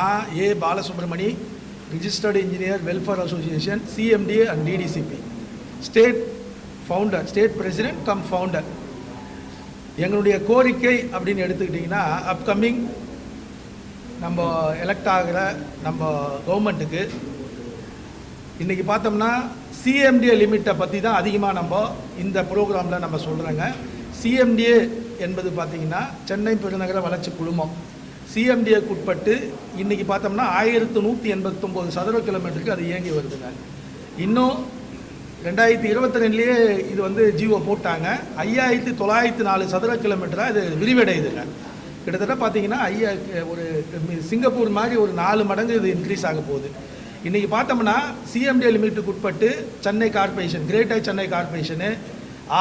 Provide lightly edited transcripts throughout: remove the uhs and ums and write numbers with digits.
நான் A Balasubramani, registered engineer welfare association, CMDA and DTCP, state founder, state president cum founder. எங்களுடைய கோரிக்கை அப்படின்னு எடுத்துக்கிட்டிங்கன்னா, அப்கமிங் நம்ம எலெக்ட் ஆகிற நம்ம கவர்மெண்ட்டுக்கு இன்றைக்கி பார்த்தோம்னா சிஎம்டிஏ லிமிட்டை பற்றி தான் அதிகமாக நம்ம இந்த ப்ரோக்ராமில் நம்ம சொல்கிறோங்க. சிஎம்டிஏ என்பது பார்த்திங்கன்னா சென்னை பெருநகர வளர்ச்சி குழுமம். சிஎம்டிஏக்கு உட்பட்டு இன்றைக்கி பார்த்தோம்னா 1189 சதுர கிலோமீட்டருக்கு அது இயங்கி வருதுங்க. இன்னும் 2022லேயே இது வந்து ஜிஓ போட்டாங்க. 5904 சதுர கிலோமீட்டராக இது விரிவடையுதுங்க. கிட்டத்தட்ட பார்த்தீங்கன்னா ஒரு சிங்கப்பூர் மாதிரி ஒரு 4 மடங்கு இது இன்க்ரீஸ் ஆக போகுது. இன்றைக்கி பார்த்தோம்னா சிஎம்டிஏ லிமிட்டுக்கு உட்பட்டு Chennai corporation, greater Chennai corporation,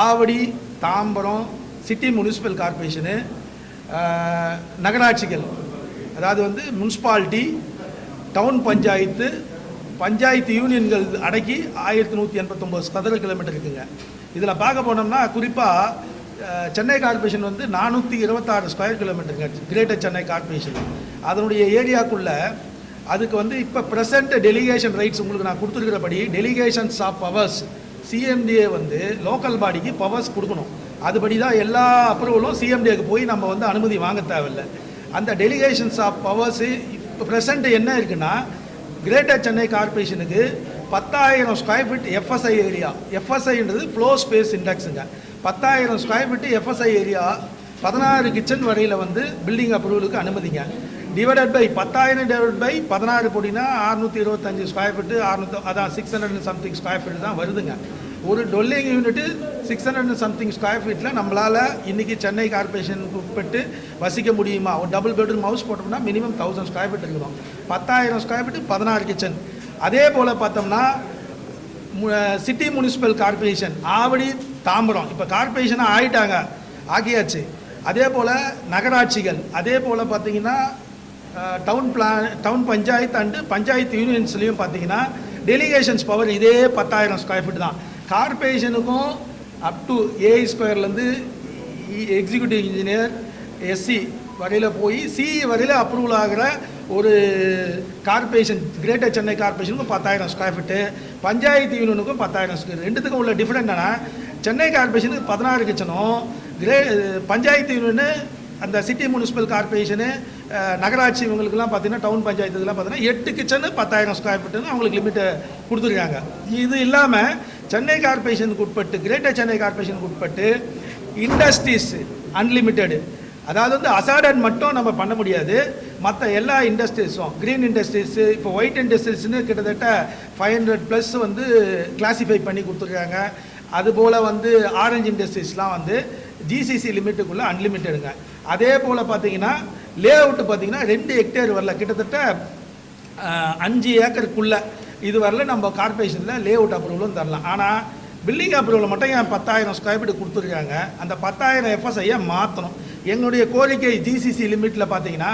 Avadi, Tambaram city municipal corporation, நகராட்சிகள், அதாவது வந்து முனிசிபாலிட்டி, டவுன் பஞ்சாயத்து, பஞ்சாயத்து யூனியன்கள் அடக்கி 1189 சதுர கிலோமீட்டர் இருக்குங்க. இதில் பார்க்க போனோம்னா குறிப்பாக சென்னை கார்பரேஷன் வந்து 426 ஸ்கொயர் கிலோமீட்டருங்க கிரேட்டர் சென்னை கார்பரேஷன். அதனுடைய ஏரியாக்குள்ளே அதுக்கு வந்து இப்போ ப்ரெசென்ட் டெலிகேஷன் ரைட்ஸ் உங்களுக்கு நான் கொடுத்துருக்கிறபடி டெலிகேஷன்ஸ் ஆஃப் பவர்ஸ், சிஎம்டிஏ வந்து லோக்கல் பாடிக்கு பவர்ஸ் கொடுக்கணும். அதுபடி தான் எல்லா அப்ரூவலும் சிஎம்டிஏக்கு போய் நம்ம வந்து அனுமதி வாங்க தேவையில்லை. அந்த டெலிகேஷன்ஸ் ஆஃப் பவர்ஸு இப்போ ப்ரெசென்ட் என்ன இருக்குன்னா, கிரேட்டர் சென்னை கார்பரேஷனுக்கு 10,000 ஸ்கொயர் ஃபீட் எஃப்எஸ்ஐ ஏரியா, எஃப்எஸ்ஐன்றது ஃப்ளோ ஸ்பேஸ் இண்டெக்ஸுங்க. 10,000 square feet FSI area, 16 kitchen வரையில் வந்து பில்டிங் அப்ரூவலுக்கு அனுமதிங்க. டிவைடட் பை 10,000 டிவைட் பை 16 போட்டிங்கன்னா 625 ஸ்கொயர் ஃபீட்டு, 600 அதான் 600 சம்திங் ஸ்கொயர் ஃபீட்டு தான் வருதுங்க. ஒரு டொல்லிங் யூனிட்டு 600 சம்திங் ஸ்கொயர் ஃபீட்டில் நம்மளால் இன்றைக்கி சென்னை கார்பரேஷனுக்கு உட்பட்டு வசிக்க முடியுமா? ஒரு டபுள் பெட்ரூம் ஹவுஸ் போட்டோம்னா மினிமம் 1000 ஸ்கொயர் ஃபீட் இருக்கணும். 10,000 ஸ்கொயர் ஃபீட்டு, 16 கிச்சன். அதே போல் பார்த்தோம்னா city municipal corporation, Avadi, Tambaram இப்போ கார்பரேஷனாக ஆகியாச்சு. அதே போல் நகராட்சிகள், அதே போல் பார்த்திங்கன்னா டவுன் பஞ்சாயத்து அண்டு பஞ்சாயத்து யூனியன்ஸ்லேயும் பார்த்தீங்கன்னா டெலிகேஷன்ஸ் பவர் இதே 10,000 ஸ்கொயர் ஃபீட் தான். கார்பரேஷனுக்கும் அப் டு ஏஐ ஸ்கொயர்லேருந்து எக்ஸிக்யூட்டிவ் இன்ஜினியர், எஸ்சி வரையில் போய் சிஇ வரையில் அப்ரூவல் ஆகிற ஒரு கார்பரேஷன், கிரேட்டர் சென்னை கார்பரேஷனுக்கும் 10,000 ஸ்கொயர் ஃபீட்டு, பஞ்சாயத்து யூனியனுக்கும் 10,000 ஸ்கொயர். ரெண்டுத்துக்கும் உள்ள டிஃப்ரெண்ட் என்னன்னா, சென்னை கார்பரேஷனுக்கு 16 கிச்சனும், பஞ்சாயத்து யூனியனு அந்த சிட்டி முனிசிபல் கார்பரேஷனு, நகராட்சி இவங்களுக்குலாம் பார்த்தீங்கன்னா டவுன் பஞ்சாயத்துக்கெல்லாம் பார்த்தீங்கன்னா 8 கிச்சனு 10,000 ஸ்கொயர் ஃபீட்டுன்னு அவங்களுக்கு லிமிட்டை கொடுத்துருக்காங்க. இது இல்லாமல் சென்னை கார்பரேஷனுக்கு உட்பட்டு, கிரேட்டர் சென்னை கார்பரேஷனுக்கு உட்பட்டு இண்டஸ்ட்ரீஸ் அன்லிமிட்டெடு, அதாவது வந்து அசாடட் மட்டும் நம்ம பண்ண முடியாது, மற்ற எல்லா இண்டஸ்ட்ரீஸும், க்ரீன் இண்டஸ்ட்ரீஸு, இப்போ ஒயிட் இண்டஸ்ட்ரீஸ்னு கிட்டத்தட்ட 500+ வந்து கிளாஸிஃபை பண்ணி கொடுத்துருக்காங்க. அதுபோல் வந்து ஆரஞ்சு இண்டஸ்ட்ரீஸ்லாம் வந்து ஜிசிசி லிமிட்டுக்குள்ளே அன்லிமிட்டடுங்க. அதே போல் பார்த்தீங்கன்னா லே அவுட்டு பார்த்தீங்கன்னா 2 ஹெக்டேர் வரல, கிட்டத்தட்ட 5 ஏக்கருக்குள்ளே இது வரல நம்ம கார்பரேஷனில் லே அவுட் அப்ரூவலும் தரலாம். ஆனால் பில்டிங் அப்ரூவல் மட்டும் ஏன் 10,000 ஸ்கொயர் ஃபீட் கொடுத்துருக்காங்க. அந்த 10,000 எஃப்எஸ்ஐயை மாற்றணும். எங்களுடைய கோரிக்கை ஜிசிசி லிமிட்டில் பார்த்தீங்கன்னா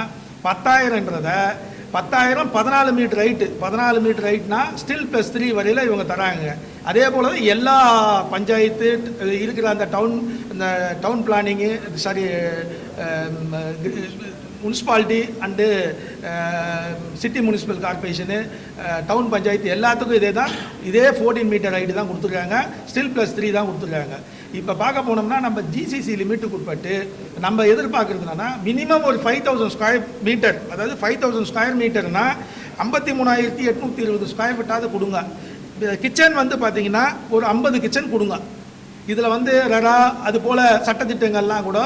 10,000ன்றதை 10,000 14 மீட்டர் ஹைட்டு, 14 மீட்டர் ஹைட்னா ஸ்டில் +3 வரையில் இவங்க தராங்க. அதே போல் தான் எல்லா பஞ்சாயத்து இருக்கிற அந்த town planning, sorry municipality and city municipal corporation, town panchayat எல்லாத்துக்கும் இதே 14 மீட்டர் ஹைட்டு தான் கொடுத்துருக்காங்க, ஸ்டில் +3 தான் கொடுத்துருக்காங்க. இப்போ பார்க்க போனோம்னா நம்ம ஜிசிசி லிமிட்டுக்கு உட்பட்டு நம்ம எதிர்பார்க்குறது என்னன்னா, மினிமம் ஒரு 5,000 ஸ்கொயர் மீட்டர், அதாவது 5,000 ஸ்கொயர் மீட்டர்னா 53,820 ஸ்கொயர் ஃபீட்டாவது கொடுங்க. கிச்சன் வந்து பார்த்தீங்கன்னா ஒரு 50 கிச்சன் கொடுங்க. இதில் வந்து ரெரா அது போல் சட்டத்திட்டங்கள்லாம் கூட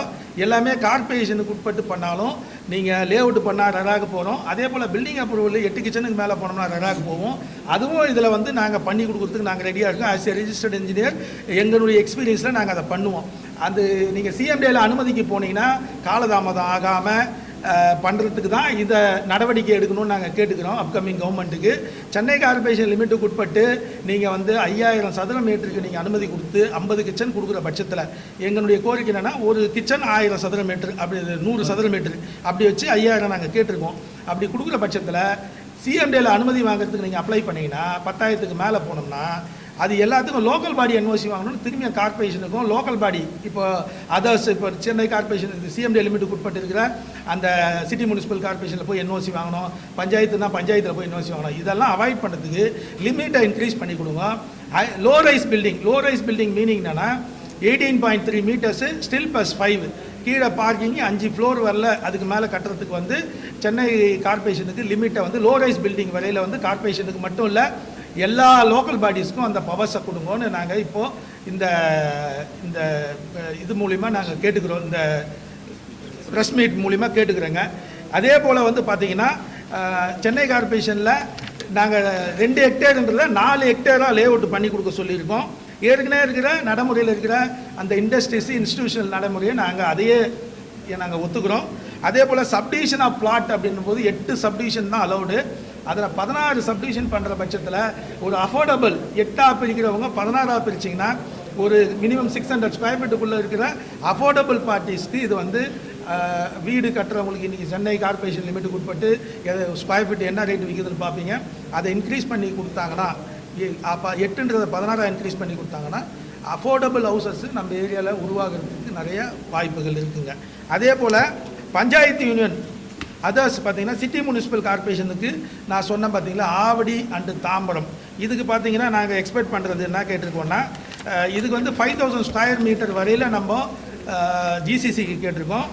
எல்லாமே கார்பரேஷனுக்கு உட்பட்டு பண்ணாலும் நீங்கள் லே அவுட் பண்ணால் ரெராக்கு போகிறோம். அதே போல் பில்டிங் அப்ரூவல் 8 கிச்சனுக்கு மேலே போனோம்னா ரெராக்கு போவோம். அதுவும் இதில் வந்து நாங்கள் பண்ணி கொடுக்குறதுக்கு நாங்கள் ரெடியாக இருக்கோம். ஆஸ் ஏ ரிஜிஸ்டர்ட் இன்ஜினியர் எங்களுடைய எக்ஸ்பீரியன்ஸில் நாங்கள் அதை பண்ணுவோம். அது நீங்கள் சிஎம்டிஏல அனுமதிக்கு போனீங்கன்னா காலதாமதம் ஆகாமல் பண்ணுறதுக்கு தான் இதை நடவடிக்கை எடுக்கணும்னு நாங்கள் கேட்டுக்கிறோம் அப்கமிங் கவர்மெண்ட்டுக்கு. சென்னை கார்பரேஷன் லிமிட்டுக்கு உட்பட்டு நீங்கள் வந்து 5,000 சதுர மீட்டருக்கு நீங்கள் அனுமதி கொடுத்து 50 கிச்சன் கொடுக்குற பட்சத்தில் எங்களுடைய கோரிக்கை என்னென்னா, ஒரு கிச்சன் 1000 சதுர மீட்டர், அப்படி 100 சதுர மீட்டர் அப்படி வச்சு 5,000 நாங்கள் கேட்டிருக்கோம். அப்படி கொடுக்குற பட்சத்தில் சிஎம்டிஏல அனுமதி வாங்குறதுக்கு நீங்கள் அப்ளை பண்ணிங்கன்னா 10,000க்கு மேலே போனோம்னா அது எல்லாத்துக்கும் லோக்கல் பாடி என்ஓசி வாங்கணும்னு திரும்பிய கார்பரேஷனுக்கும் லோக்கல் பாடி இப்போ அதர்ஸ் இப்போ சென்னை கார்பரேஷன் சிஎம்டி லிமிட்டுக்கு உட்பட்டு இருக்கிற அந்த சிட்டி முனிசிபல் கார்பரேஷனில் போய் என்ஓசி வாங்கணும், பஞ்சாயத்துனா பஞ்சாயத்தில் போய் என்ஓசி வாங்கணும். இதெல்லாம் அவாய்ட் பண்ணுறதுக்கு லிமிட்டை இன்க்ரீஸ் பண்ணி கொடுங்க. லோ ரைஸ் பில்டிங் மீனிங் என்னன்னா 18.3 மீட்டர்ஸு ஸ்டில் +5 கீழே பார்க்கிங் 5 ஃப்ளோர் வரல அதுக்கு மேலே கட்டுறதுக்கு வந்து சென்னை கார்பரேஷனுக்கு லிமிட்டை வந்து லோ ரைஸ் பில்டிங் வரையில் வந்து கார்பரேஷனுக்கு மட்டும் இல்லை எல்லா லோக்கல் பாடிஸ்க்கும் அந்த பவர்ஸை கொடுங்கன்னு நாங்கள் இப்போது இந்த இந்த இது மூலிமா நாங்கள் கேட்டுக்கிறோம், இந்த ப்ரெஸ் மீட் மூலிமா கேட்டுக்கிறோங்க. அதே போல் வந்து பார்த்திங்கன்னா சென்னை கார்பரேஷனில் நாங்கள் 2 ஹெக்டேர்ன்றதை 4 ஹெக்டேராக லே அவுட் பண்ணி கொடுக்க சொல்லியிருக்கோம். ஏற்கனவே இருக்கிற நடைமுறையில் இருக்கிற அந்த இண்டஸ்ட்ரீஸ் இன்ஸ்டிடியூஷனல் நடைமுறையை நாங்கள் அதையே நாங்கள் ஒத்துக்கிறோம். அதே போல் சப்டிவிஷன் ஆஃப் பிளாட் அப்படின்னும் போது 8 சப்டிவிஷன் தான் அலௌடு. அதில் 16 சப்டிவிஷன் பண்ணுற பட்சத்தில் ஒரு அஃபோர்டபுள் 8ஆக பிரிக்கிறவங்க 16ஆக பிரிச்சிங்கன்னா ஒரு மினிமம் 600 ஸ்கொயர் ஃபீட்டுக்குள்ளே இருக்கிற அஃபோர்டபுள் பார்ட்டிஸ்க்கு இது வந்து வீடு கட்டுறவங்களுக்கு இன்றைக்கி சென்னை கார்பரேஷன் லிமிட்டுக்கு உட்பட்டு ஸ்கொயர் ஃபீட் என்ன ரேட்டு விற்கிதுன்னு பார்ப்பீங்க. அதை இன்க்ரீஸ் பண்ணி கொடுத்தாங்கன்னா அப்போ 8ன்றதை 16 இன்க்ரீஸ் பண்ணி கொடுத்தாங்கன்னா அஃபோர்டபுள் ஹவுசஸ் நம்ம ஏரியாவில் உருவாகிறதுக்கு நிறைய வாய்ப்புகள் இருக்குங்க. அதே போல் பஞ்சாயத்து யூனியன் அதர்ஸ் பார்த்திங்கன்னா சிட்டி முனிசிபல் கார்பரேஷனுக்கு நான் சொன்னேன் பார்த்தீங்களா, ஆவடி அண்டு தாம்பரம், இதுக்கு பார்த்திங்கன்னா நாங்கள் எக்ஸ்பெக்ட் பண்ணுறது என்ன கேட்டிருக்கோன்னா இதுக்கு வந்து 5000 ஸ்கொயர் மீட்டர் வரையில் நம்ம ஜிசிசிக்கு கேட்டிருக்கோம்.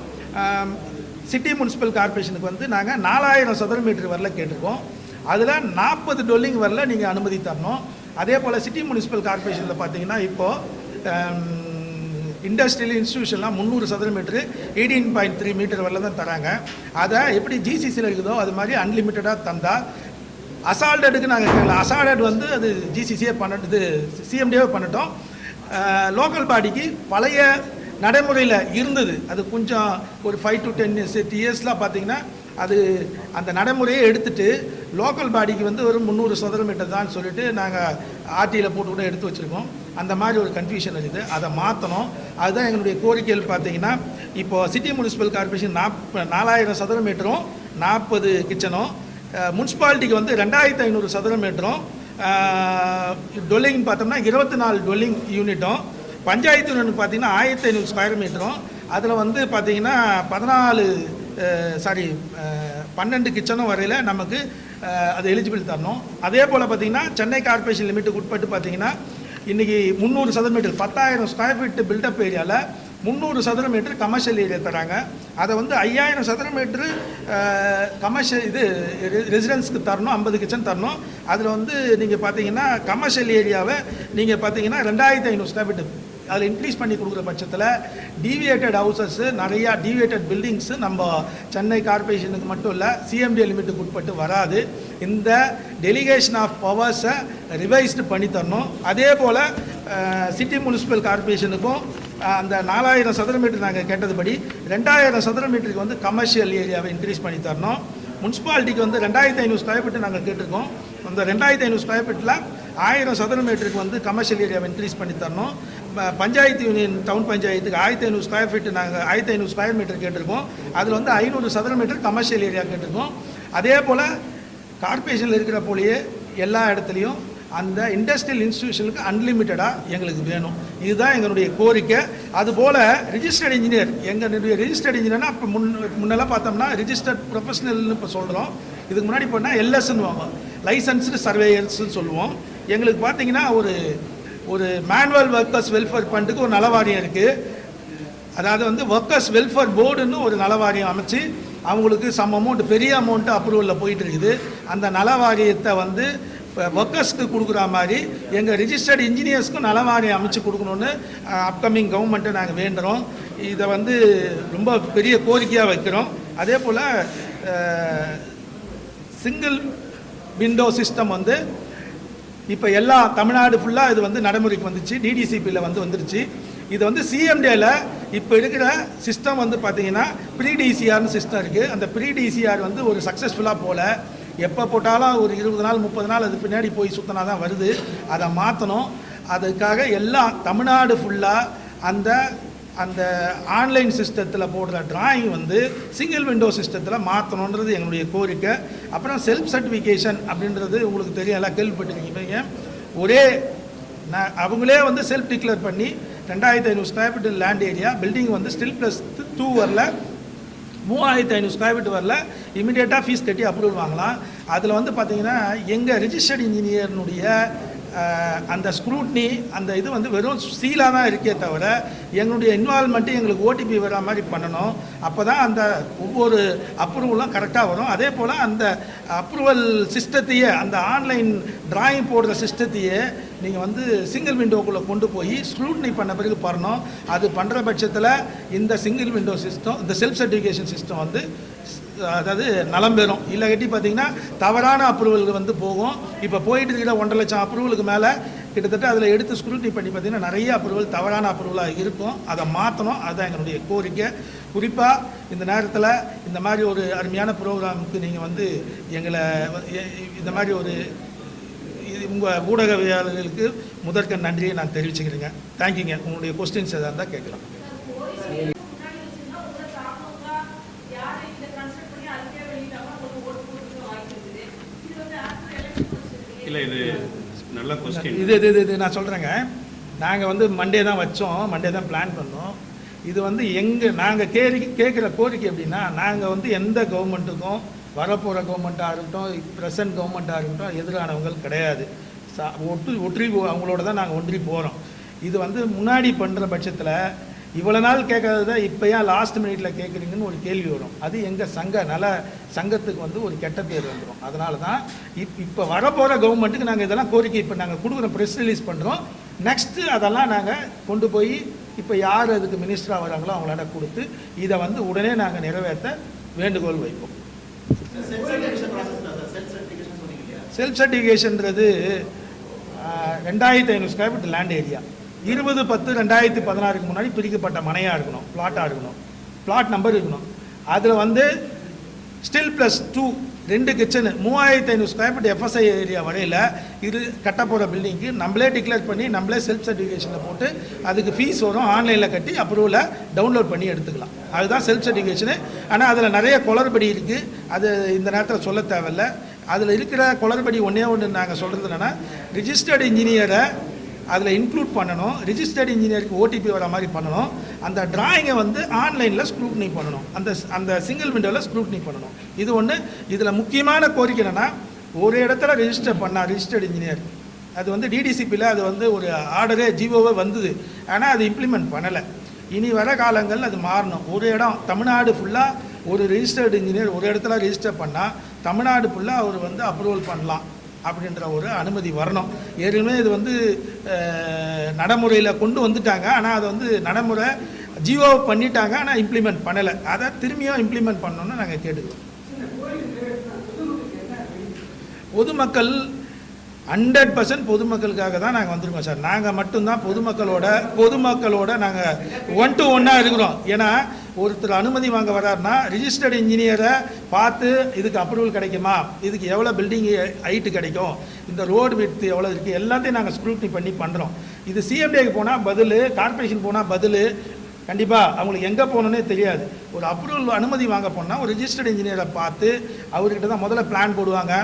சிட்டி முனிசிபல் கார்பரேஷனுக்கு வந்து நாங்கள் 4000 சதுர மீட்டர் வரல கேட்டிருக்கோம். அதில் 40 டொல்லிங் வரல நீங்கள் அனுமதி தரணும். அதே போல் சிட்டி முனிசிபல் கார்பரேஷனில் பார்த்தீங்கன்னா இப்போது இண்டஸ்ட்ரியல் இன்ஸ்டியூஷன்லாம் 300 சதுர மீட்டரு 18.3 மீட்டர் வரல தான் தராங்க. அதை எப்படி ஜிசிசியில் இருக்குதோ அது மாதிரி அன்லிமிட்டடாக தந்தால் அசால்டடுக்கு நாங்கள் கேட்கலாம். அசால்டட் வந்து அது ஜிசிசியே பண்ணது சிஎம்டியே பண்ணட்டும். லோக்கல் பாடிக்கு பழைய நடைமுறையில் இருந்தது அது கொஞ்சம் ஒரு 5 to 10 இயர்ஸ்லாம் பார்த்தீங்கன்னா அது அந்த நடைமுறையை எடுத்துகிட்டு லோக்கல் பாடிக்கு வந்து ஒரு 300 சதுர மீட்டர் தான் சொல்லிட்டு நாங்கள் ஆர்டியில் போட்டு கூட எடுத்து வச்சுருக்கோம். அந்த மாதிரி ஒரு கன்ஃபியூஷன் இருக்குது, அதை மாற்றணும். அதுதான் எங்களுடைய கோரிக்கைகள். பார்த்தீங்கன்னா இப்போது சிட்டி முனிசிபல் கார்பரேஷன் 4000 சதுர மீட்டரும் 40 கிச்சனும், முனிசிபாலிட்டிக்கு வந்து 2500 சதுர மீட்டரும், டொல்லிங் பார்த்தோம்னா 24 டொல்லிங் யூனிட்டும், பஞ்சாயத்து யூனிட் பார்த்தீங்கன்னா 1500 ஸ்கொயர் மீட்டரும், அதில் வந்து பார்த்தீங்கன்னா 12 கிச்சனும் வரையில் நமக்கு அது எலிஜிபிள் தரணும். அதே போல் பார்த்திங்கன்னா சென்னை கார்பரேஷன் லிமிட்டுக்கு உட்பட்டு பார்த்திங்கன்னா இன்றைக்கி 300 சதுர மீட்டர் 10,000 ஸ்கொயர் ஃபீட் பில்டப் ஏரியாவில் 300 சதுர மீட்டர் கமர்ஷியல் ஏரியா தராங்க. அதை வந்து 5000 சதுர மீட்ரு கமர்ஷியல் இது ரெசிடென்ஸுக்கு தரணும், 50 கிச்சன் தரணும். அதில் வந்து நீங்கள் பார்த்தீங்கன்னா கமர்ஷியல் ஏரியாவை நீங்கள் பார்த்தீங்கன்னா 2500 ஸ்கொயர் ஃபீட் அதில் இன்க்ரீஸ் பண்ணி கொடுக்குற பட்சத்தில் டீவியேட்டட் ஹவுசஸ்ஸு நிறையா டீவியேட்டட் பில்டிங்ஸு நம்ம சென்னை கார்பரேஷனுக்கு மட்டும் இல்லை சிஎம்டி லிமிட்டுக்கு உட்பட்டு வராது. இந்த டெலிகேஷன் ஆஃப் பவர்ஸை ரிவைஸ்டு பண்ணி தரணும். அதே போல் சிட்டி முனிசிபல் கார்பரேஷனுக்கும் அந்த 4000 சதுர மீட்டர் நாங்கள் கேட்டதுபடி 2000 சதுர மீட்டருக்கு வந்து கமர்ஷியல் ஏரியாவை இன்க்ரீஸ் பண்ணி தரணும். முனிசிபாலிட்டிக்கு வந்து 2500 ஸ்கொயர் ஃபீட்டு நாங்கள் கேட்டிருக்கோம். அந்த 2500 ஸ்கொயர் ஃபீட்டில் 1000 சதுர மீட்டருக்கு வந்து கமர்ஷியல் ஏரியாவை இன்க்ரீஸ் பண்ணி தரணும். பஞ்சாயத்து யூனியன் டவுன் பஞ்சாயத்துக்கு 1500 ஸ்கொயர் ஃபீட்டு நாங்கள் 1500 ஸ்கொயர் மீட்டர் கேட்டிருக்கோம். அதில் வந்து 500 சதுர மீட்டர் கமர்ஷியல் ஏரியா கேட்டிருக்கோம். அதே போல் கார்பரேஷனில் இருக்கிற போலேயே எல்லா இடத்துலையும் அந்த இண்டஸ்ட்ரியல் இன்ஸ்டிடியூஷனுக்கு அன்லிமிட்டடாக எங்களுக்கு வேணும். இதுதான் எங்களுடைய கோரிக்கை. அதுபோல் ரிஜிஸ்டர்ட் இன்ஜினியர், எங்களுடைய ரிஜிஸ்டர்ட் இன்ஜினியர்னால் இப்போ முன்னெல்லாம் பார்த்தோம்னா ரிஜிஸ்டர்ட் ப்ரொஃபஷனல்னு இப்போ சொல்கிறோம். இதுக்கு முன்னாடி போனால் எல்எஸ்ன்னு வாங்குவோம், லைசன்ஸ்டு சர்வேயர்ஸ்ன்னு சொல்லுவோம். எங்களுக்கு பார்த்தீங்கன்னா ஒரு மேனுவல் ஒர்க்கர்ஸ் வெல்ஃபேர் ஃபண்டுக்கு ஒரு நலவாரியம் இருக்குது. அதாவது வந்து ஒர்க்கர்ஸ் வெல்ஃபேர் போர்டுன்னு ஒரு நலவாரியம் அமைச்சு அவங்களுக்கு சம் அமௌண்ட் பெரிய அமௌண்ட்டு அப்ரூவலில் போயிட்டு இருக்குது. அந்த நலவாரியத்தை வந்து ஒர்க்கர்ஸ்க்கு கொடுக்குற மாதிரி எங்கள் ரிஜிஸ்டர்ட் இன்ஜினியர்ஸ்க்கும் நலவாரியம் அமைச்சு கொடுக்கணுன்னு அப்கமிங் கவர்மெண்ட்டை நாங்கள் வேண்டுறோம். இதை வந்து ரொம்ப பெரிய கோரிக்கையாக வைக்கிறோம். அதே போல் சிங்கிள் விண்டோ சிஸ்டம் வந்து இப்போ எல்லா தமிழ்நாடு ஃபுல்லாக இது வந்து நடைமுறைக்கு வந்துச்சு. டிடிசிபியில் வந்துருச்சு. இது வந்து சிஎம்டியில் இப்போ இருக்கிற சிஸ்டம் வந்து பார்த்திங்கன்னா ப்ரீடிசிஆர்னு சிஸ்டம் இருக்குது. அந்த ப்ரீடிசிஆர் வந்து ஒரு சக்ஸஸ்ஃபுல்லாக போல் எப்போ போட்டாலும் ஒரு 20 நாள் 30 நாள் அது பின்னாடி போய் சுற்றினா தான் வருது. அதை மாற்றணும். அதுக்காக எல்லாம் தமிழ்நாடு ஃபுல்லாக அந்த ஆன்லைன் சிஸ்டத்தில் போடுற டிராயிங் வந்து சிங்கிள் விண்டோ சிஸ்டத்தில் மாற்றணுன்றது எங்களுடைய கோரிக்கை. அப்புறம் செல்ஃப் சர்டிஃபிகேஷன் அப்படின்றது உங்களுக்கு தெரியும், எல்லாம் கேள்விப்பட்டிருக்கீங்க. ஒரே அவங்களே வந்து செல்ஃப் டிக்ளேர் பண்ணி 2500 square feet land area, building வந்து ஸ்டில் +2 வரல, 3500 ஸ்கொயர் ஃபீட் வரல, இமீடியட்டாக ஃபீஸ் கட்டி அப்ரூவல் வாங்கலாம். அதில் வந்து பார்த்தீங்கன்னா எங்கள் ரிஜிஸ்டர்ட் இன்ஜினியர்னுடைய அந்த ஸ்க்ரூட்னி அந்த இது வந்து வெறும் சீலாக தான் இருக்கே தவிர எங்களுடைய இன்வால்மெண்ட்டு எங்களுக்கு ஓடிபி வர மாதிரி பண்ணணும். அப்போ தான் அந்த ஒவ்வொரு அப்ரூவலும் கரெக்டாக வரும். அதே போல் அந்த அப்ரூவல் சிஸ்டத்தையே, அந்த ஆன்லைன் டிராயிங் போடுற சிஸ்டத்தையே நீங்கள் வந்து சிங்கிள் விண்டோக்குள்ளே கொண்டு போய் ஸ்க்ரூட்னி பண்ண பிறகு பண்ணணும். அது பண்ணுற பட்சத்தில் இந்த சிங்கிள் விண்டோ சிஸ்டம், இந்த செல்ஃப் சர்டிஃபிகேஷன் சிஸ்டம் வந்து அதாவது நலம் பெறும். இல்லை கட்டி பார்த்தீங்கன்னா தவறான அப்ரூவலுக்கு வந்து போகும். இப்போ போயிட்டு இருக்கிற 1.5 லட்சம் அப்ரூவலுக்கு மேலே கிட்டத்தட்ட அதில் எடுத்து ஸ்க்ரூட்னி பண்ணி பார்த்தீங்கன்னா நிறைய அப்ரூவல் தவறான அப்ரூவலாக இருக்கும். அதை மாற்றணும். அதுதான் எங்களுடைய கோரிக்கை. குறிப்பாக இந்த நேரத்தில் இந்த மாதிரி ஒரு அருமையான ப்ரோக்ராமுக்கு நீங்கள் வந்து எங்களை இந்த மாதிரி ஒரு உங்கள் ஊடகவியலாளர்களுக்கு முதற்க நன்றியை நான் தெரிவிச்சுக்கிறேங்க. தேங்க்யூங்க. உங்களுடைய கொஸ்டின்ஸ் எதாக இருந்தால் கேட்கலாம். இல்லை, இது நல்ல கொஸ்டின். இது நான் சொல்கிறேங்க. நாங்கள் வந்து மண்டே தான் வச்சோம், மண்டே தான் பிளான் பண்ணோம். இது வந்து நாங்கள் கேட்குற கோரிக்கை எப்படின்னா, நாங்கள் வந்து எந்த கவர்மெண்ட்டுக்கும், வரப்போகிற கவர்மெண்ட்டாக இருக்கட்டும், ப்ரெசன்ட் கவர்மெண்ட்டாக இருக்கட்டும், எதிரானவங்க கிடையாது. ஒற்றி அவங்களோட தான் நாங்கள் ஒன்றி போகிறோம். இது வந்து முன்னாடி பண்ணுற பட்சத்தில் இவ்வளோ நாள் கேட்காததை இப்போ ஏன் லாஸ்ட் மினிட்டில் கேட்குறீங்கன்னு ஒரு கேள்வி வரும். அது எங்கள் சங்கத்துக்கு வந்து ஒரு கெட்ட பேர் வந்துடும். அதனால தான் இப்போ வரப்போகிற கவர்மெண்ட்டுக்கு நாங்கள் இதெல்லாம் கோரிக்கை இப்போ நாங்கள் கொடுக்குற ப்ரெஸ் ரிலீஸ் பண்ணுறோம். நெக்ஸ்ட்டு அதெல்லாம் நாங்கள் கொண்டு போய் இப்போ யார் அதுக்கு மினிஸ்டராக வராங்களோ அவங்களால கொடுத்து இதை வந்து உடனே நாங்கள் நிறைவேற்ற வேண்டுகோள் வைப்போம். செல்ஃப் சர்டிஃபிகேஷன்றது 2500 ஸ்கொயர் ஃபீட் லேண்ட் ஏரியா, 20/10/2016 முன்னாடி பிரிக்கப்பட்ட மனையாக இருக்கணும், பிளாட்டாக இருக்கணும், பிளாட் நம்பர் இருக்கணும். அதில் வந்து still +2 2 kitchen 3500 square feet FSI area வரையில் இது கட்ட போகிற பில்டிங்க்கு நம்மளே டிக்ளேர் பண்ணி நம்மளே செல்ஃப் சர்டிஃபிகேஷனில் போட்டு அதுக்கு ஃபீஸ் வரும். ஆன்லைனில் கட்டி அப்ரூவலை டவுன்லோட் பண்ணி எடுத்துக்கலாம். அதுதான் செல்ஃப் சர்டிஃபிகேஷனு. ஆனால் அதில் நிறைய குளறுபடி இருக்குது. அது இந்த நேரத்தில் சொல்ல தேவையில்லை. அதில் இருக்கிற குளறுபடி ஒன்று நாங்கள் சொல்கிறது என்னென்னா, ரிஜிஸ்டர்டு இன்ஜினியரை அதில் இன்க்ளூட் பண்ணணும். ரிஜிஸ்டர்டு இன்ஜினியருக்கு ஓடிபி வர மாதிரி பண்ணணும். அந்த டிராயிங்கை வந்து ஆன்லைனில் ஸ்க்ரூட்னி பண்ணணும். அந்த சிங்கிள் விண்டோவில் ஸ்க்ரூட்னி பண்ணணும். இது ஒன்று. இதில் முக்கியமான கோரிக்கை என்னென்னா, ஒரு இடத்துல ரெஜிஸ்டர் பண்ணால் ரிஜிஸ்டர்டு இன்ஜினியர் அது வந்து டிடிசிபியில் அது வந்து ஒரு ஆர்டரே ஜிஓவே வந்தது. ஆனால் அது இம்ப்ளிமெண்ட் பண்ணலை. இனி வர காலங்கள் அது மாறணும். ஒரு இடம் தமிழ்நாடு ஃபுல்லாக ஒரு ரெஜிஸ்டர்டு இன்ஜினியர் ஒரு இடத்துல ரெஜிஸ்டர் பண்ணால் தமிழ்நாடு ஃபுல்லாக அவர் வந்து அப்ரூவல் பண்ணலாம் அப்படின்ற ஒரு அனுமதி வரணும். ஏற்கனவே இது வந்து நடைமுறையில் கொண்டு வந்துட்டாங்க. ஆனால் அதை வந்து நடைமுறை ஜிஓ பண்ணிட்டாங்க. ஆனால் இம்ப்ளிமெண்ட் பண்ணலை. அதை திரும்பியும் இம்ப்ளிமெண்ட் பண்ணணும்னு நாங்கள் கேட்டுக்கிறோம். பொதுமக்கள் 100% பொதுமக்களுக்காக தான் நாங்கள் வந்திருக்கோம் சார். நாங்கள் மட்டும்தான் பொதுமக்களோட நாங்கள் 1 to 1 இருக்கிறோம். ஏன்னா ஒருத்தர் அனுமதி வாங்க வர்றாருன்னா ரிஜிஸ்டர்டு இன்ஜினியரை பார்த்து இதுக்கு அப்ரூவல் கிடைக்குமா, இதுக்கு எவ்வளோ பில்டிங் ஹைட்டு கிடைக்கும், இந்த ரோடு விட்த் எவ்வளோ இருக்குது, எல்லாத்தையும் நாங்கள் ஸ்க்ரூட்னி பண்ணி பண்ணுறோம். இது சிஎம்டிக்கு போனால் பதில், கார்பரேஷன் போனால் பதில். கண்டிப்பாக அவங்களுக்கு எங்கே போகணுன்னே தெரியாது. ஒரு அப்ரூவல் அனுமதி வாங்க போனால் ஒரு ரிஜிஸ்டர்டு இன்ஜினியரை பார்த்து அவர்கிட்ட தான் முதல்ல பிளான் போடுவாங்க.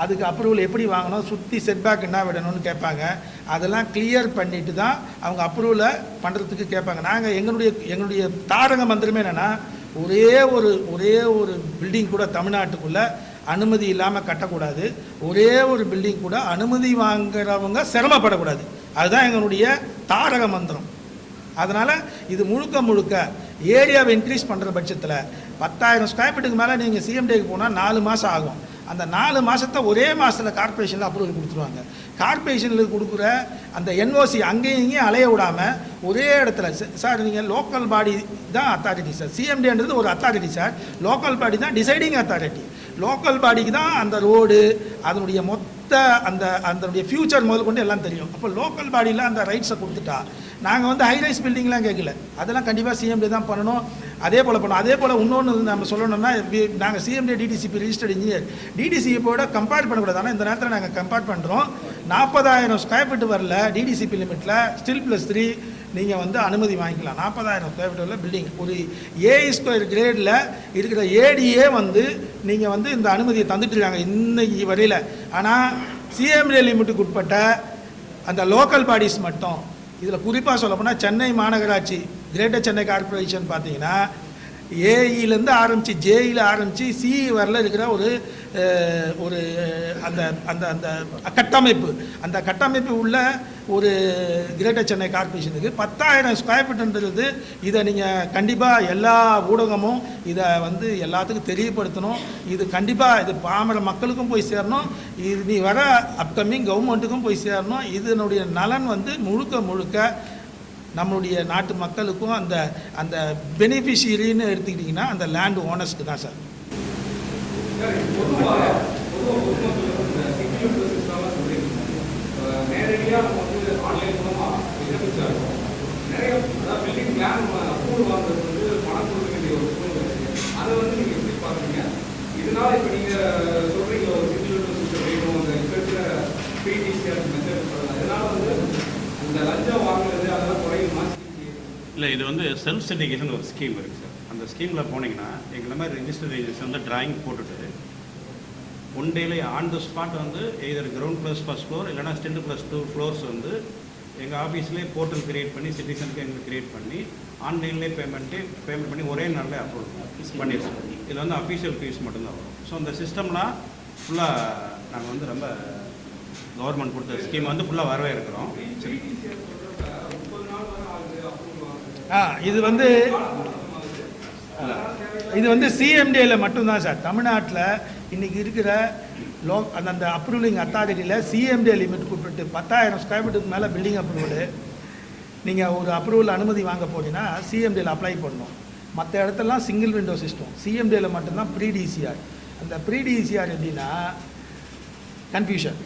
அதுக்கு அப்ரூவல் எப்படி வாங்கணும், சுற்றி செட்பேக் என்ன விடணும்னு கேட்பாங்க. அதெல்லாம் கிளியர் பண்ணிட்டு தான் அவங்க அப்ரூவலை பண்ணுறதுக்கு கேட்பாங்க. நாங்கள் எங்களுடைய தாரக மந்திரமே என்னென்னா, ஒரே ஒரு பில்டிங் கூட தமிழ்நாட்டுக்குள்ளே அனுமதி இல்லாமல் கட்டக்கூடாது. ஒரே ஒரு பில்டிங் கூட அனுமதி வாங்குறவங்க சிரமப்படக்கூடாது. அதுதான் எங்களுடைய தாரக மந்திரம். அதனால் இது முழுக்க ஏரியாவை இன்க்ரீஸ் பண்ணுற பட்சத்தில் 10,000 ஸ்கொயர் ஃபீட்டுக்கு மேலே நீங்கள் சிஎம்டிக்கு போனால் 4 மாதம் ஆகும். அந்த 4 மாதத்தை ஒரே மாதத்தில் கார்பரேஷனில் அப்ரூவல் கொடுத்துருவாங்க. கார்பரேஷனில் கொடுக்குற அந்த என்ஓசி அங்கேயும் இங்கேயும் அலைய விடாமல் ஒரே இடத்துல சார், நீங்கள் லோக்கல் பாடி தான் அத்தாரிட்டி சார். சிஎம்டின்றது ஒரு அத்தாரிட்டி சார். லோக்கல் பாடி தான் டிசைடிங் அத்தாரிட்டி. லோக்கல் பாடிக்கு தான் அந்த ரோடு அதனுடைய அதனுடைய ஃபியூச்சர் முதல் கொண்டு எல்லாம் தெரியும். அப்போ லோக்கல் பாடியில் அந்த ரைட்ஸை கொடுத்துட்டா நாங்கள் வந்து ஹைரைஸ் பில்டிங்லாம் கேட்கல. அதெல்லாம் கண்டிப்பாக சிஎம்டி தான் பண்ணணும். அதே போல் பண்ணணும். அதே போல் இன்னொன்று நம்ம சொல்லணும்னா, நாங்கள் சிஎம்டி டிடிசிபி ரிஜிஸ்டர்ட் இன்ஜினியர் டிடிசிபியோட கம்பேர் பண்ணக்கூடாது. ஆனால் இந்த நேரத்தில் நாங்கள் கம்பேர் பண்ணுறோம். 40,000 ஸ்கொயர் ஃபீட் வரல டிடிசிபி லிமிட்டில் ஸ்டில் +3 நீங்கள் வந்து அனுமதி வாங்கிக்கலாம். 40,000 ஸ்கொயர் ஃபீட் உள்ள பில்டிங் ஒரு A² கிரேடில் இருக்கிற ஏடியே வந்து நீங்கள் வந்து இந்த அனுமதியை தந்துட்டுருக்காங்க இன்னைக்கு வரையில். ஆனால் சிஎம்டி லிமிட்டுக்கு உட்பட்ட அந்த லோக்கல் பாடிஸ் மட்டும், இதில் குறிப்பாக சொல்லப்போனால் சென்னை மாநகராட்சி, கிரேட்டர் சென்னை கார்பரேஷன் பார்த்தீங்கன்னா ஏஇலேருந்து ஆரம்பித்து ஜேஇயில் ஆரம்பித்து சிஇ வரல இருக்கிற ஒரு அந்த அந்த அந்த கட்டமைப்பு, அந்த கட்டமைப்பு உள்ள ஒரு கிரேட்டர் சென்னை கார்பரேஷனுக்கு 10,000 ஸ்கொயர் ஃபீட்ன்றது, இதை நீங்கள் கண்டிப்பாக எல்லா ஊடகமும் இதை வந்து எல்லாத்துக்கும் தெரியப்படுத்தணும். இது கண்டிப்பாக இது பாமர மக்களுக்கும் போய் சேரணும், இது நீ வர அப்கமிங் கவர்மெண்ட்டுக்கும் போய் சேரணும். இதனுடைய நலன் வந்து முழுக்க முழுக்க நம்மளுடைய நாட்டு மக்களுக்கும் அந்த அந்த பெனிஃபிஷியரின்னு எடுத்துக்கிட்டிங்கன்னா அந்த லேண்ட் ஓனர்ஸ்க்கு தான் சார். இல்லை, இது வந்து செல்ஃப் சிண்டிகேஷன் ஒரு ஸ்கீம் இருக்குது சார். அந்த ஸ்கீமில் போனீங்கன்னா எங்களை மாதிரி ரிஜிஸ்டர் ஏஜென்சி வந்து டிராயிங் போட்டுட்டு ஒன் டேலே ஆன் த ஸ்பாட் வந்து எதர் கிரவுண்ட் ப்ளஸ் ஃபர்ஸ்ட் ஃப்ளோர் இல்லைனா ஸ்டெண்டு ப்ளஸ் 2 ஃப்ளோர்ஸ் வந்து எங்கள் ஆஃபீஸ்லேயே போர்ட்டல் க்ரியேட் பண்ணி சிட்டிசனுக்கு எங்களுக்கு க்ரியேட் பண்ணி ஆன்லைன்லேயே பேமெண்ட் பண்ணி ஒரே நாளில் அப்ரூவ் பண்ணிடுவோம். இதில் வந்து அஃபீஷியல் ஃபீஸ் மட்டும்தான் வரும். ஸோ அந்த சிஸ்டம்லாம் ஃபுல்லாக நாங்கள் வந்து ரொம்ப கவர்மெண்ட் கொடுத்த ஸ்கீம் வந்து ஃபுல்லாக வரவே இருக்கிறோம். இது வந்து சிஎம்டிஏல மட்டும்தான் சார். தமிழ்நாட்டில் இன்றைக்கி இருக்கிற அந்த அப்ரூவலிங் அத்தாரிட்டியில் சிஎம்டிஏ லிமிட் குறிப்பிட்டு 10,000 ஸ்கொயர் ஃபீட்டுக்கு மேலே பில்டிங் அப்ரூவலு நீங்கள் ஒரு அப்ரூவல் அனுமதி வாங்க போனீங்கன்னா சிஎம்டிஏல அப்ளை பண்ணணும். மற்ற இடத்துலலாம் சிங்கிள் விண்டோ சிஸ்டம், சிஎம்டிஏல மட்டும்தான் ப்ரீடிசிஆர். அந்த ப்ரீடிசிஆர் எப்படின்னா confusion.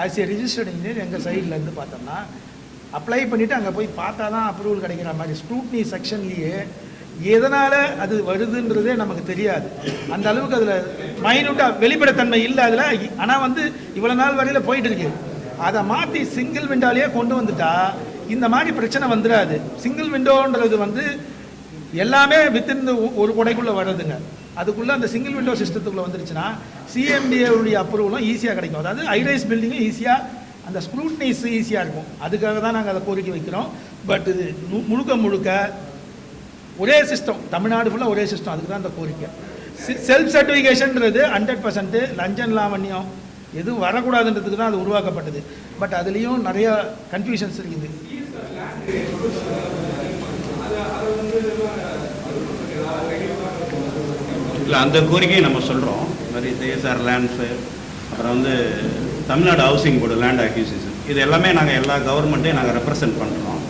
As a registered engineer எங்கள் சைட்லேருந்து பார்த்தோம்னா அப்ளை பண்ணிவிட்டு அங்கே போய் பார்த்தா தான் அப்ரூவல் கிடைக்கிற மாதிரி ஸ்க்ரூட்னி செக்ஷன்லேயே எதனால் அது வருதுன்றதே நமக்கு தெரியாது. அந்த அளவுக்கு அதில் மைனூட்டாக வெளிப்படைத்தன்மை இல்லை அதில். ஆனால் வந்து இவ்வளோ நாள் வரையில் போயிட்டு இருக்கு. அதை மாற்றி சிங்கிள் விண்டோலேயே கொண்டு வந்துட்டா இந்த மாதிரி பிரச்சனை வந்துடாது. சிங்கிள் விண்டோன்றது வந்து எல்லாமே வித்தின் ஒரு கொடைக்குள்ளே வர்றதுங்க. அதுக்குள்ளே அந்த சிங்கிள் விண்டோ சிஸ்டத்துக்குள்ளே வந்துருச்சுன்னா சிஎம்டிஏவுடைய அப்ரூவலும் ஈஸியாக கிடைக்கும். அதாவது ஹைரைஸ் பில்டிங்கும் ஈஸியாக, அந்த ஸ்க்ரூட்னிஸ் ஈஸியாக இருக்கும். அதுக்காக தான் நாங்கள் அதை கோரிக்கை வைக்கிறோம். பட் இது முழுக்க ஒரே சிஸ்டம், தமிழ்நாடு ஃபுல்லாக ஒரே சிஸ்டம். அதுக்கு தான் அந்த கோரிக்கை. செல்ஃப் சர்டிஃபிகேஷன்றது 100% லஞ்சம் லாவண்யம் எதுவும் வரக்கூடாதுன்றதுக்கு தான் அது உருவாக்கப்பட்டது. பட் அதுலேயும் நிறைய கன்ஃபியூஷன்ஸ் இருக்குது. இல்லை, அந்த கோரிக்கையை நம்ம சொல்கிறோம். மாதிரி தேசார் லேண்ட்ஸு, அப்புறம் வந்து Tamil Nadu housing board land acquisition, இது எல்லாமே நாங்கள் எல்லா கவர்மெண்ட்டையும் நாங்கள் ரெப்ரசன்ட் பண்ணுறோம்.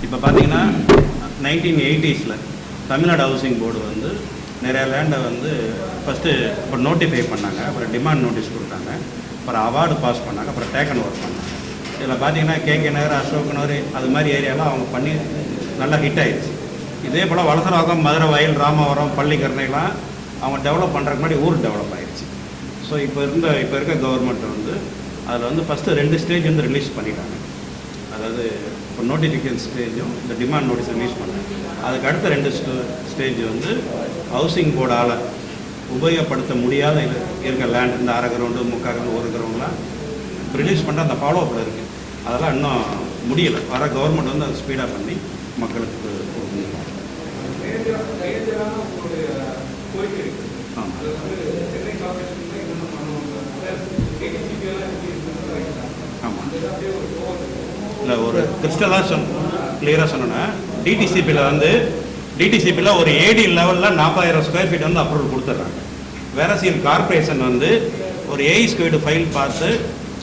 இப்போ பார்த்தீங்கன்னா 1980s தமிழ்நாடு ஹவுசிங் போர்டு வந்து நிறையா லேண்டை வந்து ஃபஸ்ட்டு இப்போ நோட்டிஃபை பண்ணாங்க, அப்புறம் டிமாண்ட் நோட்டீஸ் கொடுத்தாங்க, அப்புறம் அவார்டு பாஸ் பண்ணாங்க, அப்புறம் டேக்கன் ஒர்க் பண்ணாங்க. இதில் பார்த்தீங்கன்னா கேகே நகர், அசோக் நகர், அது மாதிரி ஏரியாலாம் அவங்க பண்ணி நல்லா ஹிட் ஆயிடுச்சு. இதே போல் வலசராகம், மதுரை வயல், ராமவரம், பள்ளிக்கரணைலாம் அவங்க டெவலப் பண்ணுறதுக்கு முன்னாடி ஊர் டெவலப் ஆயிடுச்சு. ஸோ இப்போ இருக்க கவர்மெண்ட் வந்து அதில் வந்து ஃபஸ்ட்டு 2 ஸ்டேஜ் வந்து ரிலீஸ் பண்ணிட்டாங்க. அதாவது இப்போ நோட்டிஃபிகேஷன் ஸ்டேஜும் இந்த டிமாண்ட் நோட்டீஸ் ரிலீஸ் பண்ணாங்க. அதுக்கு அடுத்த 2 ஸ்டேஜ் வந்து ஹவுசிங் போர்டால் உபயோகப்படுத்த முடியாத இருக்க லேண்ட், இந்த அரை கிரவுண்டு, 3/4 கிரவுண்டு, 1 கிரவுண்ட்லாம் ரிலீஸ் பண்ணுற அந்த ஃபாலோஅப்பில் இருக்குது. அதெல்லாம் இன்னும் முடியலை. வர கவர்மெண்ட் வந்து அதை ஸ்பீடாக பண்ணி மக்களுக்கு கொடுக்கணும். ஆமாம். ஆமாம். இல்லை, ஒரு கிறிஸ்டலாக கிளியராக சொன்னோன்னா டிடிசிபியில் ஒரு ஏடி லெவலில் 40,000 ஸ்கொயர் ஃபீட் வந்து அப்ரூவல் கொடுத்துட்றாங்க. வேரசியல் கார்பரேஷன் வந்து ஒரு ஏஇ ஸ்கொயர்டு ஃபைல் பார்த்து,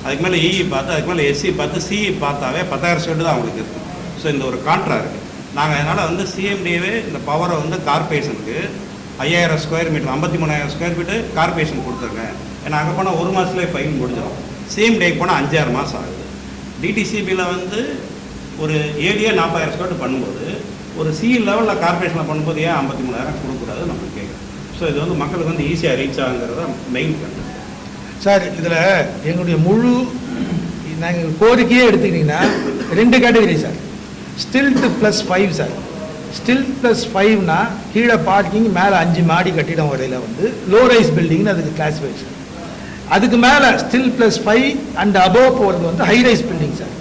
அதுக்கு மேலே இஇ பார்த்து, அதுக்கு மேலே எஸ்சி பார்த்து, சிஇ பார்த்தாவே 10,000 ஸ்கொயர்டு தான் அவங்களுக்கு இருக்குது. ஸோ இந்த ஒரு கான்ட்ரா இருக்குது. நாங்கள் அதனால் வந்து சிஎம்டிஏவே இந்த பவரை வந்து கார்பரேஷனுக்கு 5,000 square metre, 53,000 square feet corporation கொடுத்துருங்க. ஏன்னா அங்கே போனால் 1 மாதத்துலேயே ஃபைல் முடிஞ்சிடும். சிஎம்டிஏக்கு போனால் 5-6 மாதம் ஆகுது. டிடிசிபியில் வந்து ஒரு ஏடியே 40,000 ஸ்கொயர் பண்ணும்போது ஒரு சிஇ லெவலில் கார்பரேஷனில் பண்ணும்போது ஏன் 53,000 கொடுக்கூடாது நம்ம கேட்குறோம். ஸோ இது வந்து மக்களுக்கு வந்து ஈஸியாக ரீச் ஆகுங்கிறத மெயின் கண்டு சார். இதில் எங்களுடைய முழு நாங்கள் கோரிக்கையே எடுத்துக்கிட்டிங்கன்னா 2 category sir. Stilt +5 sir. Stilt +5னா கீழே பார்க்கிங், மேலே 5 மாடி கட்டிடம் வரையில் வந்து லோ ரைஸ் பில்டிங்னு அதுக்கு கிளாஸிஃபிகேஷன். அதுக்கு மேலே ஸ்டில் +5 அண்ட் அபோவ் போகிறது வந்து high rise building sir.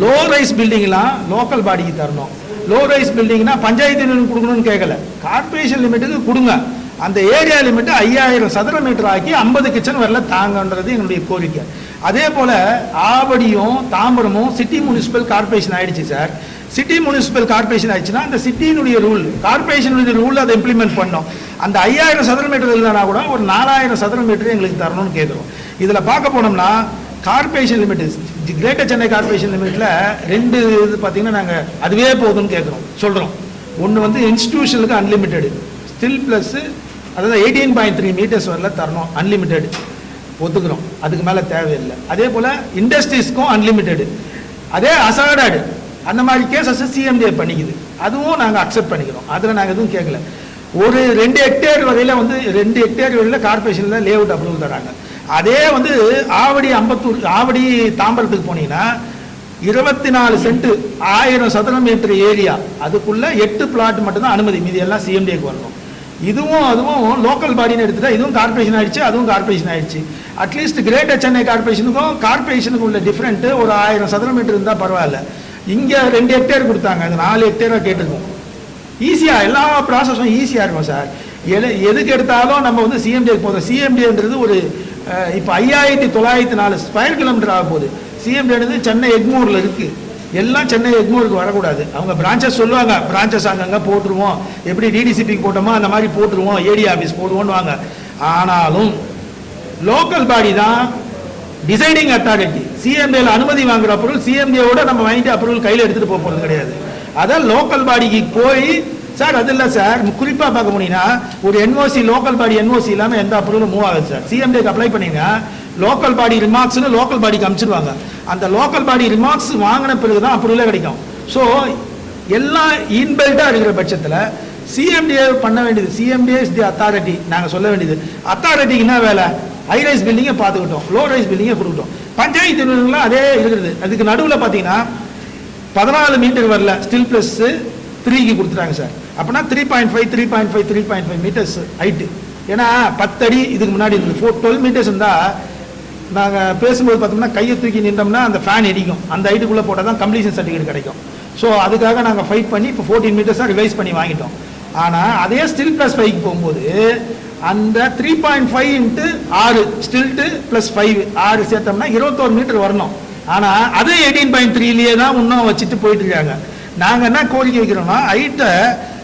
Low rise பில்டிங்லாம் லோக்கல் பாடிக்கு தரணும். லோ ரைஸ் பில்டிங்னா பஞ்சாயத்து யூனியன் கொடுக்கணும்னு கேட்கல, கார்பரேஷன் லிமிட்டுக்கு கொடுங்க. அந்த ஏரியா லிமிட் 5000 சதுர மீட்டர் ஆக்கி 50 கிச்சன் வரல தாங்கன்றது என்னுடைய கோரிக்கை. அதே போல ஆவடியும் தாம்பரமும் சிட்டி முனிசிபல் கார்பரேஷன் ஆயிடுச்சு சார். சிட்டி முனிசிபல் கார்பரேஷன் ஆயிடுச்சுன்னா அந்த சிட்டியினுடைய ரூல், கார்பரேஷனுடைய ரூல் அதை இம்ப்ளிமெண்ட் பண்ணோம். அந்த 5000 சதுர மீட்டர் இல்லைனா கூட ஒரு 4000 சதுர மீட்டர் எங்களுக்கு தரணும்னு கேட்குறோம். இதில் பார்க்க போனோம்னா corporation limit, greater Chennai corporation லிமிட்டில் 2 இது பார்த்தீங்கன்னா நாங்கள் அதுவே போதும்னு கேட்குறோம், சொல்கிறோம். ஒன்று வந்து இன்ஸ்டிடியூஷனுக்கு அன்லிமிட்டெடு, ஸ்டில் ப்ளஸ் அதாவது 18.3 மீட்டர்ஸ் வரல தரணும், அன்லிமிட்டெடு ஒத்துக்கிறோம், அதுக்கு மேலே தேவையில்லை. அதே போல் இண்டஸ்ட்ரீஸ்க்கும் அன்லிமிட்டெடு. அதே அசாடாடு அந்த மாதிரி கேசஸ் சிஎம்டிஏ பண்ணிக்குது, அதுவும் நாங்கள் அக்செப்ட் பண்ணிக்கிறோம், அதில் நாங்கள் எதுவும் கேட்கல. ஒரு 2 ஹெக்டேர் வரையில் வந்து 2 ஹெக்டேர் வரையில் கார்பரேஷனில் லே அவுட் அப்ரூவல் தராங்க. அதே வந்து ஆவடி அம்பத்தூர், ஆவடி தாம்பரத்துக்கு போனீங்கன்னா 24 சென்ட் 1000 சதுர மீட்டர் ஏரியா, அதுக்குள்ள 8 பிளாட் மட்டும்தான் அனுமதி, மீதி எல்லாம் சிஎம்டிஏக்கு வரணும். அதுவும் லோக்கல் பாடின்னு எடுத்துட்டா இதுவும் கார்பரேஷன் ஆயிடுச்சு, அதுவும் கார்பரேஷன் ஆயிடுச்சு. அட்லீஸ்ட் கிரேட்டர் சென்னை கார்பரேஷனுக்கும் கார்பரேஷனுக்கும் உள்ள டிஃப்ரெண்ட் ஒரு 1000 சதுர மீட்டர் இருந்தால் பரவாயில்ல. இங்கே 2 ஹெக்டேர் கொடுத்தாங்க, அது 4 ஹெக்டேராக கேட்டிருக்கோம். ஈஸியாக எல்லா ப்ராசஸும் ஈஸியாக இருக்கும் சார். எதுக்கு எடுத்தாலும் நம்ம வந்து சிஎம்டிஏக்கு போதும். சிஎம்டின்றது ஒரு இப்போ 5904 ஸ்கொயர் கிலோமீட்டர் ஆக போகுது. சிஎம்டின்றது சென்னை எக்மூரில் இருக்குது, எல்லாம் சென்னை எக்மூருக்கு வரக்கூடாது. அவங்க பிரான்ச்சஸ் சொல்லுவாங்க, பிரான்ச்சஸ் அங்கங்கே போட்டுருவோம், எப்படி டிடிசிபிக்கு போட்டோமோ அந்த மாதிரி போட்டுருவோம், ஏடி ஆஃபீஸ் போடுவோன்னு வாங்க. ஆனாலும் லோக்கல் பாடி தான் டிசைடிங் அத்தாரிட்டி. சிஎம்டிஏல அனுமதி வாங்குற பொருள் சிஎம்டிஏவோட நம்ம வாங்கிட்டு அப்ரூவல் கையில் எடுத்துகிட்டு போக போகிறது கிடையாது. அதான் லோக்கல் பாடிக்கு போய் சார், அது இல்லை சார், குறிப்பாக பார்க்க முடியும்னா ஒரு என்ஓசி, லோக்கல் பாடி என்ஓசி இல்லாமல் எந்த அப்ரூவலும் மூவ் ஆகுது சார். சிஎம்டிஏக்கு அப்ளை பண்ணிங்கன்னா லோக்கல் பாடி ரிமார்க்ஸ்னு லோக்கல் பாடிக்கு அனுப்பிச்சிடுவாங்க. அந்த லோக்கல் பாடி ரிமார்க்ஸ் வாங்கின பிறகு தான் அப்ரூவலே கிடைக்கும். ஸோ எல்லாம் இன்பில்ட்டாக இருக்கிற பட்சத்தில் சிஎம்டிஏ பண்ண வேண்டியது, சிஎம்டிஏ இஸ் தி அத்தாரிட்டி. நாங்கள் சொல்ல வேண்டியது, அத்தாரிட்டிக்கு என்ன வேலை? ஹை ரைஸ் பில்டிங்கை பார்த்துக்கிட்டோம், லோ ரைஸ் பில்டிங்கை கொடுக்கட்டும். பஞ்சாயத்து யூனியன்லாம் அதே இருக்கிறது. அதுக்கு நடுவில் பார்த்தீங்கன்னா 14 மீட்டர் வரல, ஸ்டில் ப்ளஸ் 3க்கு கொடுத்துட்டாங்க சார். அப்படின்னா 3.5 மீட்டர்ஸ் ஹைட்டு. ஏன்னா 10 அடி இதுக்கு முன்னாடி இருந்தது, 12 மீட்டர்ஸ் இருந்தால் நாங்கள் பேசும்போது பார்த்தோம்னா கையை தூக்கி நின்றோம்னா அந்த ஃபேன் இடிக்கும். அந்த ஹைட்டுக்குள்ளே போட்டால் தான் கம்ப்ளீஷன் சர்டிஃபிகேட் கிடைக்கும். ஸோ அதுக்காக நாங்கள் ஃபைட் பண்ணி இப்போ 14 மீட்டர்ஸாக ரிவைஸ் பண்ணி வாங்கிட்டோம். ஆனால் அதே ஸ்டில் ப்ளஸ் 5க்கு போகும்போது அந்த 3.5 × 6 ஸ்டில்ட்டு ப்ளஸ் 5 6 சேர்த்தோம்னா 21 மீட்டர் வரணும். ஆனால் அதே 18.3லேயே தான் இன்னும் வச்சுட்டு போயிட்டு இருக்காங்க. நாங்கள் என்ன கோரிக்கை வைக்கிறோம்னா ஹைட்டை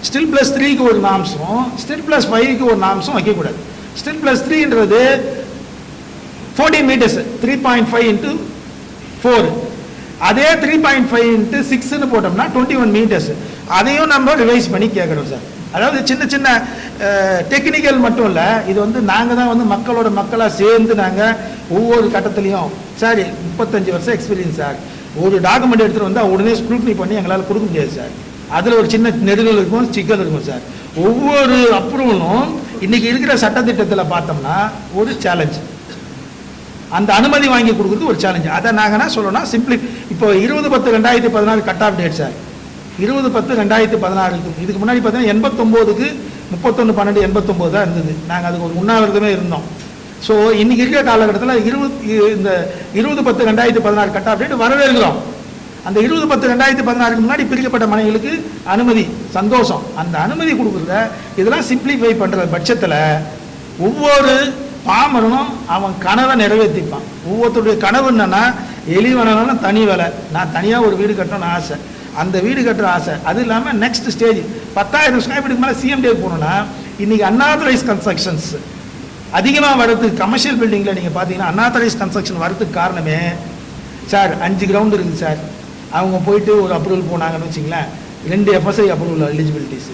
ஸ்டில் ப்ளஸ் 3க்கு ஒரு நாம்ஸும் ஸ்டில் ப்ளஸ் 5க்கு ஒரு நாம்ஸும் வைக்கக்கூடாது. ஸ்டில் ப்ளஸ் 3ன்றது 14 மீட்டர்ஸ், 3.5 × 4. அதே 3.5 × 6ன்னு போட்டோம்னா 21 மீட்டர்ஸ். அதையும் நம்ம ரிவைஸ் பண்ணி கேட்குறோம் சார். அதாவது சின்ன சின்ன டெக்னிக்கல் மட்டும் இல்லை, இது வந்து நாங்கள் தான் வந்து மக்களோட மக்களாக சேர்ந்து நாங்கள் ஒவ்வொரு கட்டத்துலையும் சார் 35 வருஷம் எக்ஸ்பீரியன்ஸ் சார். ஒரு டாக்குமெண்ட் எடுத்துகிட்டு வந்தால் உடனே ஸ்க்ரூட்னி பண்ணி எங்களால் கொடுக்க முடியாது சார். அதில் ஒரு சின்ன நெடுகள் இருக்கும், சிக்கல் இருக்கும் சார். ஒவ்வொரு அப்ரூவலும் இன்றைக்கி இருக்கிற சட்டத்திட்டத்தில் பார்த்தோம்னா ஒரு சேலஞ்ச். அந்த அனுமதி வாங்கி கொடுக்குறது ஒரு சேலஞ்சு. அதை நாங்கள் என்ன சொல்லணும்னா சிம்பிளி இப்போ 20/10/2016 கட் ஆஃப் டேட் சார். 20/10/2016 இதுக்கு முன்னாடி பார்த்தீங்கன்னா 89க்கு 31/12/89 தான் இருந்தது. நாங்கள் அதுக்கு ஒரு உண்ணாவிரதமே இருந்தோம். ஸோ இன்றைக்கி இருக்கிற காலகட்டத்தில் இந்த 20/10/2016 கட் ஆஃப் டேட் வரவேற்கிறோம். அந்த 20/10/2016க்கு முன்னாடி பிரிக்கப்பட்ட மனைகளுக்கு அனுமதி, சந்தோஷம். அந்த அனுமதி கொடுக்குறத இதெல்லாம் சிம்பிளிஃபை பண்ணுற பட்சத்தில் ஒவ்வொரு பாமரனும் அவன் கனவை நிறைவேற்றிப்பான். ஒவ்வொருத்தருடைய கனவு என்னன்னா, எலிவனாலும் தனி வேலை, நான் தனியாக ஒரு வீடு கட்டணும்னு ஆசை, அந்த வீடு கட்டுற ஆசை. அது இல்லாமல் நெக்ஸ்ட் ஸ்டேஜ் 10,000 ஸ்கொயர் ஃபீட்டுக்கு மேலே சிஎம்டிஏ போகணுன்னா இன்றைக்கி அன்ஆத்தரைஸ் கன்ஸ்ட்ரக்ஷன்ஸ் அதிகமாக வரதுக்கு, கமர்ஷியல் பில்டிங்கில் நீங்கள் பார்த்தீங்கன்னா அன்ஆத்தரைஸ் கன்ஸ்ட்ரக்ஷன் வரதுக்கு காரணமே சார் 5 கிரவுண்டு இருக்குது சார். அவங்க போயிட்டு ஒரு அப்ரூவல் போனாங்கன்னு வச்சிங்களேன், 2 FSI அப்ரூவல் எலிஜிபிலிட்டிஸ்.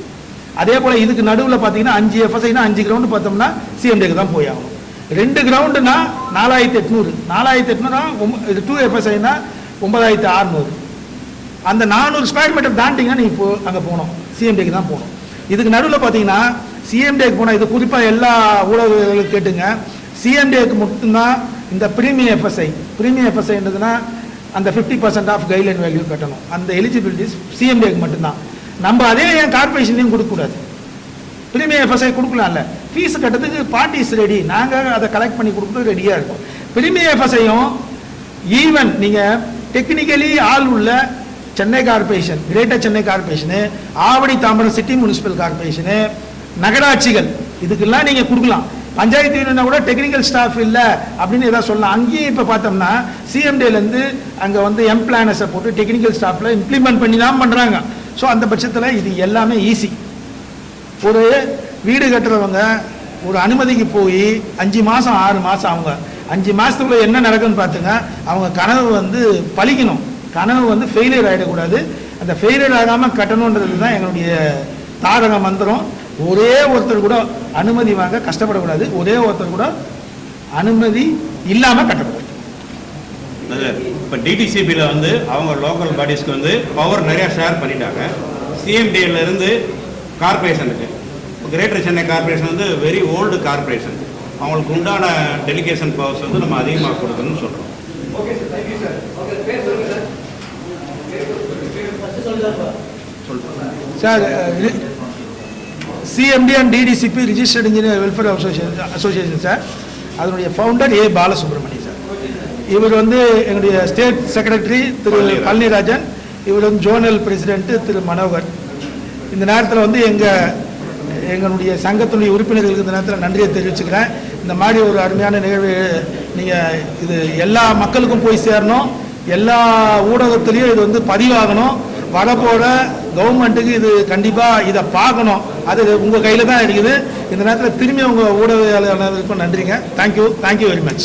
அதே போல் இதுக்கு நடுவில் பார்த்தீங்கன்னா 5 FSIனா 5 கிரவுண்டு பார்த்தோம்னா சிஎம்டிஏக்கு தான் போய் ஆகணும். 2 கிரவுண்டுனா 4800, 4800 2 FSIனா 9600. அந்த 400 ஸ்கொயர் மீட்டர் தாண்டிங்கன்னா நீங்கள் இப்போ அங்கே போகணும், சிஎம்டிக்கு தான் போகணும். இதுக்கு நடுவில் பார்த்தீங்கன்னா சிஎம்டிக்கு போனால், இது குறிப்பாக எல்லா ஊடகங்களும் கேட்டுங்க, சிஎம்டிக்கு மட்டும்தான் இந்த ப்ரீமியம் எஃப்எஸ்ஐன்றதுன்னா அந்த 50% ஆஃப் கைட்லைன் வேல்யூ கட்டணும். அந்த எலிஜிபிலிட்டிஸ் சிஎம்டிக்கு மட்டும்தான். நம்ம அதே ஏன் கார்பரேஷன்லையும் கொடுக்கக்கூடாது? ப்ரீமியம் எஃப்எஸ்ஐ கொடுக்கலாம்ல, ஃபீஸ் கட்டுறதுக்கு பார்ட்டிஸ் ரெடி, நாங்கள் அதை கலெக்ட் பண்ணி கொடுக்குறது ரெடியாக இருக்கும். ப்ரீமியம் எஃப்எஸ்ஐயும் ஈவன் நீங்கள் டெக்னிக்கலி ஆள் உள்ள Chennai corporation, greater Chennai corporation, Avadi Tambaram city municipal corporation, நகராட்சிகள், இதுக்கெல்லாம் நீங்கள் கொடுக்கலாம். பஞ்சாயத்து யூனியனா கூட டெக்னிக்கல் ஸ்டாஃப் இல்லை அப்படின்னு ஏதாவது சொல்லலாம். அங்கேயும் இப்போ பார்த்தோம்னா சிஎம்டேலேருந்து அங்கே வந்து எம்பிளானஸை போட்டு டெக்னிக்கல் ஸ்டாஃபில் இம்ப்ளிமெண்ட் பண்ணி தான் பண்ணுறாங்க. ஸோ அந்த பட்சத்தில் இது எல்லாமே ஈஸி. ஒரு வீடு கட்டுறவங்க ஒரு அனுமதிக்கு போய் 5 மாதம் 6 மாதம் அவங்க 5 மாதத்துக்குள்ள என்ன நடக்குன்னு பார்த்துங்க. அவங்க கனவு வந்து பழிக்கணும், கனவு வந்து ஃபெயிலியர் ஆகிடக்கூடாது. அந்த ஃபெயிலியர் ஆகாமல் கட்டணுன்றது தான் எங்களுடைய தாரக மந்திரம். ஒரே ஒருத்தர் கூட அனுமதி வாங்க கஷ்டப்படக்கூடாது, ஒரே ஒருத்தர் கூட அனுமதி இல்லாமல் கட்டக்கூடாது. இப்போ டிடிசிபியில் வந்து அவங்க லோக்கல் பாடிஸ்க்கு வந்து பவர் நிறையா ஷேர் பண்ணிட்டாங்க. சிஎம்டியிலேருந்து கார்பரேஷனுக்கு, கிரேட்டர் சென்னை கார்பரேஷன் வந்து வெரி ஓல்டு கார்பரேஷன், அவங்களுக்கு உண்டான டெலிகேஷன் பவர்ஸ் வந்து நம்ம அதிகமாக கொடுக்கணும்னு சொல்கிறோம். Sir, CMD and DTCP registered engineer welfare association sir, அதனுடைய ஃபவுண்டர் ஏ பாலசுப்ரமணியம் சார். இவர் வந்து எங்களுடைய ஸ்டேட் செக்ரட்டரி திரு பழனிராஜன், இவர் வந்து ஜோனல் பிரசிடென்ட் திரு மனோகர். இந்த நேரத்தில் வந்து எங்களுடைய சங்கத்தினுடைய உறுப்பினர்களுக்கு இந்த நேரத்தில் நன்றியை தெரிவிச்சுக்கிறேன். இந்த மாதிரி ஒரு அருமையான நிகழ்வு நீங்கள் இது எல்லா மக்களுக்கும் போய் சேரணும், எல்லா ஊடகத்திலையும் இது வந்து பதிவாகணும். வரப்போகிற கவர்மெண்ட்டுக்கு இது கண்டிப்பாக இதை பார்க்கணும், அது உங்கள் கையில் தான் இருக்குது. இந்த நேரத்தில் திரும்பி உங்கள் ஊடகவியலாளர்களுக்கும் நன்றிங்க. Thank you very much.